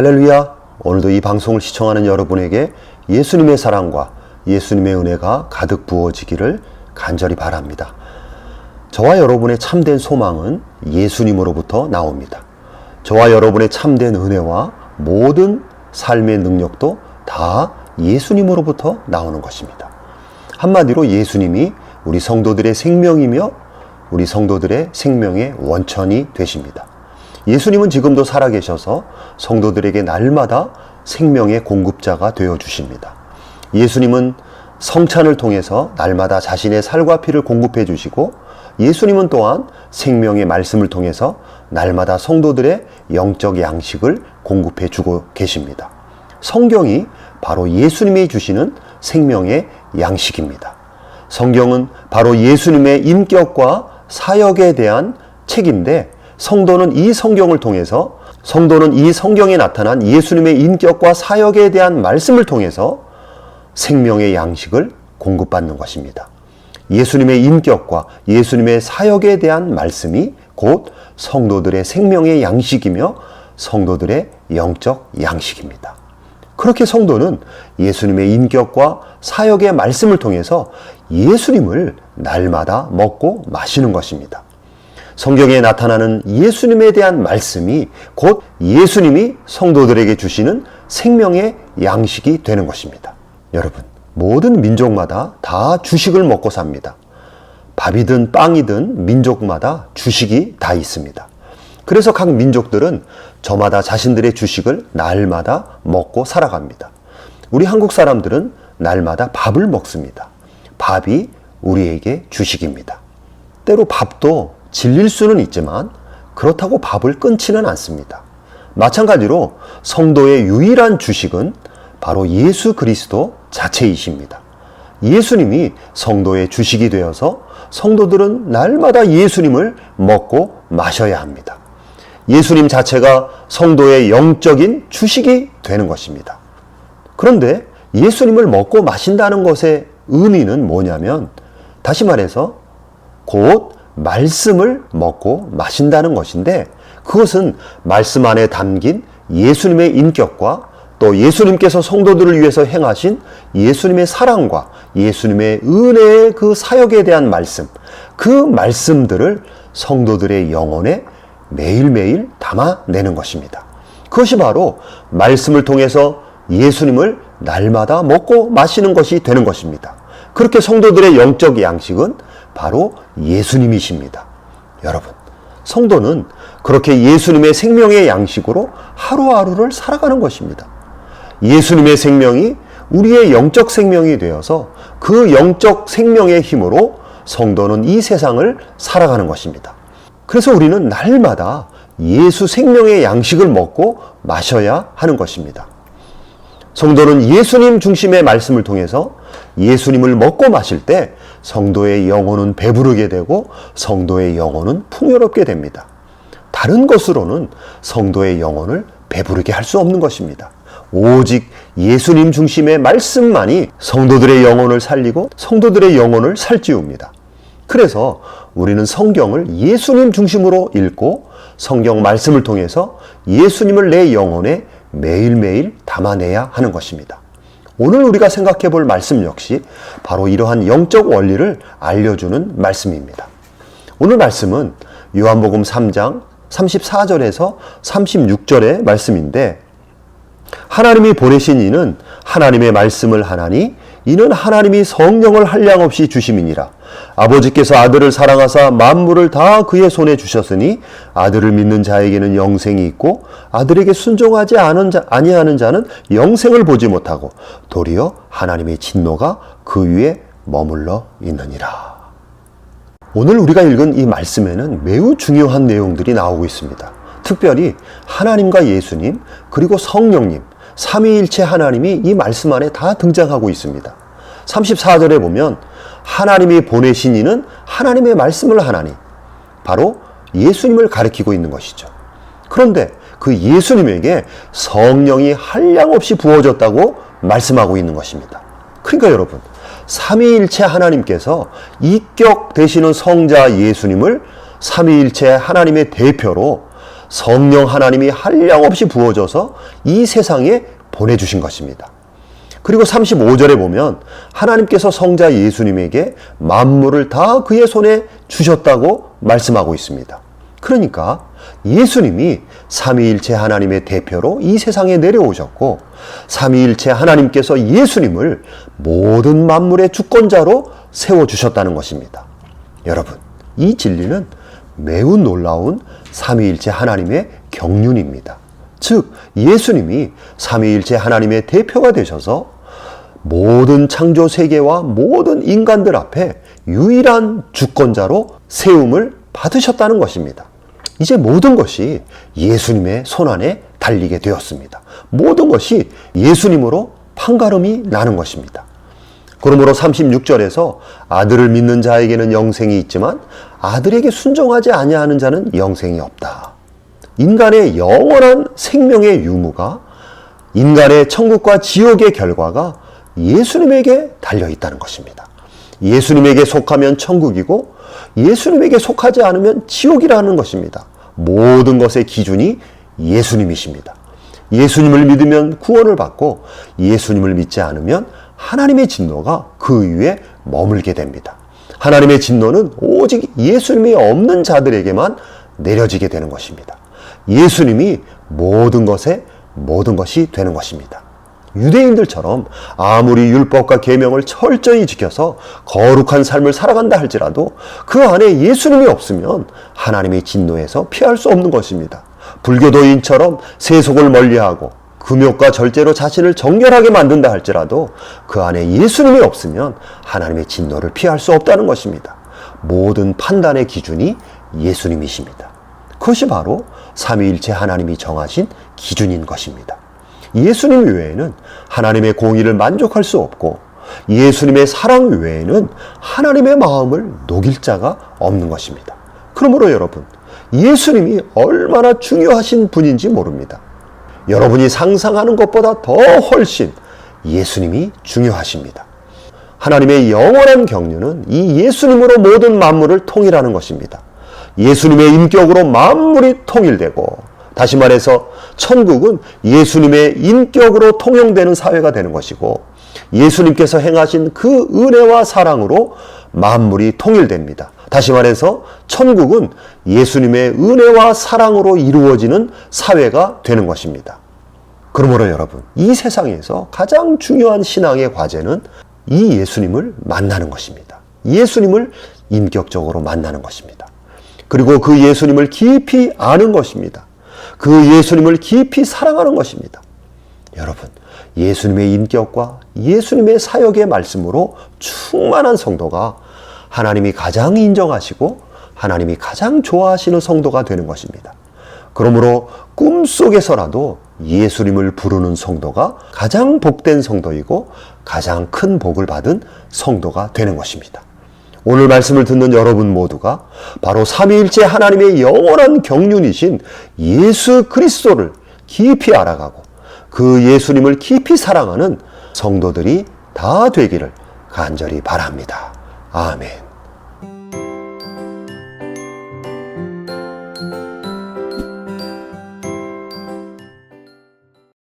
할렐루야! 오늘도 이 방송을 시청하는 여러분에게 예수님의 사랑과 예수님의 은혜가 가득 부어지기를 간절히 바랍니다. 저와 여러분의 참된 소망은 예수님으로부터 나옵니다. 저와 여러분의 참된 은혜와 모든 삶의 능력도 다 예수님으로부터 나오는 것입니다. 한마디로 예수님이 우리 성도들의 생명이며 우리 성도들의 생명의 원천이 되십니다. 예수님은 지금도 살아계셔서 성도들에게 날마다 생명의 공급자가 되어주십니다. 예수님은 성찬을 통해서 날마다 자신의 살과 피를 공급해 주시고, 예수님은 또한 생명의 말씀을 통해서 날마다 성도들의 영적 양식을 공급해 주고 계십니다. 성경이 바로 예수님이 주시는 생명의 양식입니다. 성경은 바로 예수님의 인격과 사역에 대한 책인데, 성도는 이 성경에 나타난 예수님의 인격과 사역에 대한 말씀을 통해서 생명의 양식을 공급받는 것입니다. 예수님의 인격과 예수님의 사역에 대한 말씀이 곧 성도들의 생명의 양식이며 성도들의 영적 양식입니다. 그렇게 성도는 예수님의 인격과 사역의 말씀을 통해서 예수님을 날마다 먹고 마시는 것입니다. 성경에 나타나는 예수님에 대한 말씀이 곧 예수님이 성도들에게 주시는 생명의 양식이 되는 것입니다. 여러분, 모든 민족마다 다 주식을 먹고 삽니다. 밥이든 빵이든 민족마다 주식이 다 있습니다. 그래서 각 민족들은 저마다 자신들의 주식을 날마다 먹고 살아갑니다. 우리 한국 사람들은 날마다 밥을 먹습니다. 밥이 우리에게 주식입니다. 때로 밥도 질릴 수는 있지만 그렇다고 밥을 끊지는 않습니다. 마찬가지로 성도의 유일한 주식은 바로 예수 그리스도 자체이십니다. 예수님이 성도의 주식이 되어서 성도들은 날마다 예수님을 먹고 마셔야 합니다. 예수님 자체가 성도의 영적인 주식이 되는 것입니다. 그런데 예수님을 먹고 마신다는 것의 의미는 뭐냐면, 다시 말해서 곧 말씀을 먹고 마신다는 것인데, 그것은 말씀 안에 담긴 예수님의 인격과 또 예수님께서 성도들을 위해서 행하신 예수님의 사랑과 예수님의 은혜의 그 사역에 대한 말씀, 그 말씀들을 성도들의 영혼에 매일매일 담아내는 것입니다. 그것이 바로 말씀을 통해서 예수님을 날마다 먹고 마시는 것이 되는 것입니다. 그렇게 성도들의 영적 양식은 바로 예수님이십니다. 여러분, 성도는 그렇게 예수님의 생명의 양식으로 하루하루를 살아가는 것입니다. 예수님의 생명이 우리의 영적 생명이 되어서 그 영적 생명의 힘으로 성도는 이 세상을 살아가는 것입니다. 그래서 우리는 날마다 예수 생명의 양식을 먹고 마셔야 하는 것입니다. 성도는 예수님 중심의 말씀을 통해서 예수님을 먹고 마실 때 성도의 영혼은 배부르게 되고 성도의 영혼은 풍요롭게 됩니다. 다른 것으로는 성도의 영혼을 배부르게 할 수 없는 것입니다. 오직 예수님 중심의 말씀만이 성도들의 영혼을 살리고 성도들의 영혼을 살찌웁니다. 그래서 우리는 성경을 예수님 중심으로 읽고 성경 말씀을 통해서 예수님을 내 영혼에 매일매일 담아내야 하는 것입니다. 오늘 우리가 생각해 볼 말씀 역시 바로 이러한 영적 원리를 알려주는 말씀입니다. 오늘 말씀은 요한복음 3장 34절에서 36절의 말씀인데, 하나님이 보내신 이는 하나님의 말씀을 하나니 이는 하나님이 성령을 한량없이 주심이니라. 아버지께서 아들을 사랑하사 만물을 다 그의 손에 주셨으니 아들을 믿는 자에게는 영생이 있고 아들에게 순종하지 아니하는 자는 영생을 보지 못하고 도리어 하나님의 진노가 그 위에 머물러 있느니라. 오늘 우리가 읽은 이 말씀에는 매우 중요한 내용들이 나오고 있습니다. 특별히 하나님과 예수님 그리고 성령님, 삼위일체 하나님이 이 말씀 안에 다 등장하고 있습니다. 34절에 보면 하나님이 보내신 이는 하나님의 말씀을 하나니, 바로 예수님을 가리키고 있는 것이죠. 그런데 그 예수님에게 성령이 한량없이 부어졌다고 말씀하고 있는 것입니다. 그러니까 여러분, 삼위일체 하나님께서 이격 되시는 성자 예수님을 삼위일체 하나님의 대표로 성령 하나님이 한량없이 부어져서 이 세상에 보내주신 것입니다. 그리고 35절에 보면 하나님께서 성자 예수님에게 만물을 다 그의 손에 주셨다고 말씀하고 있습니다. 그러니까 예수님이 삼위일체 하나님의 대표로 이 세상에 내려오셨고, 삼위일체 하나님께서 예수님을 모든 만물의 주권자로 세워주셨다는 것입니다. 여러분, 이 진리는 매우 놀라운 삼위일체 하나님의 경륜입니다. 즉, 예수님이 삼위일체 하나님의 대표가 되셔서 모든 창조 세계와 모든 인간들 앞에 유일한 주권자로 세움을 받으셨다는 것입니다. 이제 모든 것이 예수님의 손안에 달리게 되었습니다. 모든 것이 예수님으로 판가름이 나는 것입니다. 그러므로 36절에서 아들을 믿는 자에게는 영생이 있지만 아들에게 순종하지 아니하는 자는 영생이 없다. 인간의 영원한 생명의 유무가, 인간의 천국과 지옥의 결과가 예수님에게 달려 있다는 것입니다. 예수님에게 속하면 천국이고 예수님에게 속하지 않으면 지옥이라는 것입니다. 모든 것의 기준이 예수님이십니다. 예수님을 믿으면 구원을 받고 예수님을 믿지 않으면 하나님의 진노가 그 위에 머물게 됩니다. 하나님의 진노는 오직 예수님이 없는 자들에게만 내려지게 되는 것입니다. 예수님이 모든 것이 되는 것입니다. 유대인들처럼 아무리 율법과 계명을 철저히 지켜서 거룩한 삶을 살아간다 할지라도 그 안에 예수님이 없으면 하나님의 진노에서 피할 수 없는 것입니다. 불교도인처럼 세속을 멀리하고 금욕과 절제로 자신을 정결하게 만든다 할지라도 그 안에 예수님이 없으면 하나님의 진노를 피할 수 없다는 것입니다. 모든 판단의 기준이 예수님이십니다. 그것이 바로 삼위일체 하나님이 정하신 기준인 것입니다. 예수님 외에는 하나님의 공의를 만족할 수 없고 예수님의 사랑 외에는 하나님의 마음을 녹일 자가 없는 것입니다. 그러므로 여러분, 예수님이 얼마나 중요하신 분인지 모릅니다. 여러분이 상상하는 것보다 더 훨씬 예수님이 중요하십니다. 하나님의 영원한 경륜은 이 예수님으로 모든 만물을 통일하는 것입니다. 예수님의 인격으로 만물이 통일되고, 다시 말해서 천국은 예수님의 인격으로 통용되는 사회가 되는 것이고, 예수님께서 행하신 그 은혜와 사랑으로 만물이 통일됩니다. 다시 말해서 천국은 예수님의 은혜와 사랑으로 이루어지는 사회가 되는 것입니다. 그러므로 여러분, 이 세상에서 가장 중요한 신앙의 과제는 이 예수님을 만나는 것입니다. 예수님을 인격적으로 만나는 것입니다. 그리고 그 예수님을 깊이 아는 것입니다. 그 예수님을 깊이 사랑하는 것입니다. 여러분, 예수님의 인격과 예수님의 사역의 말씀으로 충만한 성도가 하나님이 가장 인정하시고 하나님이 가장 좋아하시는 성도가 되는 것입니다. 그러므로 꿈속에서라도 예수님을 부르는 성도가 가장 복된 성도이고 가장 큰 복을 받은 성도가 되는 것입니다. 오늘 말씀을 듣는 여러분 모두가 바로 삼위일체 하나님의 영원한 경륜이신 예수 그리스도를 깊이 알아가고 그 예수님을 깊이 사랑하는 성도들이 다 되기를 간절히 바랍니다. 아멘.